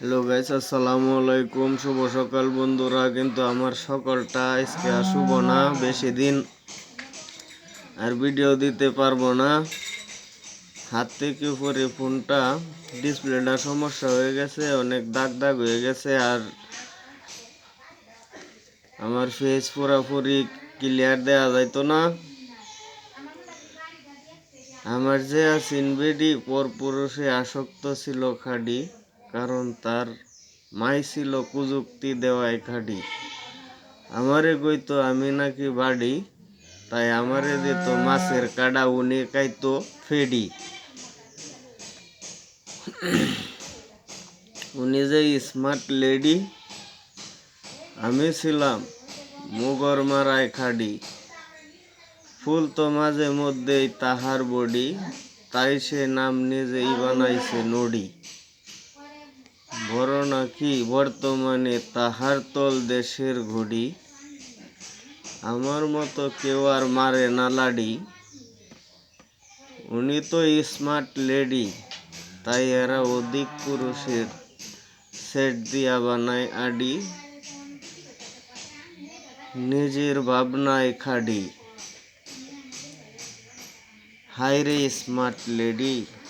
Hello guys, আসসালামু আলাইকুম। শুভ সকাল বন্ধুরা। কিন্তু আমার সকালটা আজকে আর শুভ না, বেশি দিন আর ভিডিও দিতে পারবো না। হাত থেকে উপরে ফোনটা ডিসপ্লেটা সমস্যা হয়ে গেছে, অনেক দাগ দাগ হয়ে গেছে, আর আমার ফেস পুরাপুরি ক্লিয়ার দেওয়া যাইতো না। আমার যে আসিন বেডি পরপুরুষে আসক্ত ছিল খাডি, কারণ তার মাই ছিল কুযুক্তি দেওয়ায় খাডি। আমারে কইতো আমি নাকি বাড়ি, তাই আমারে দিত মাছের কাডা, উনি খাইতো ফেডি। উনি যে স্মার্ট লেডি, আমি ছিলাম মুগর মারায় খাডি। ফুল তো মাঝে মধ্যেই তাহার বডি, তাই সে নাম নিজেই বানাইছে নডি। বড় নাকি বর্তমানে তাহার তল দেশের ঘড়ি, আমার মতো কেউ আর মারে না লাডি। উনি তো স্মার্ট লেডি, তাই এরা অধিক পুরুষের সেট দিয়া বানায় আডি, নিজের ভাবনায় খাডি। হায় রে স্মার্ট লেডি।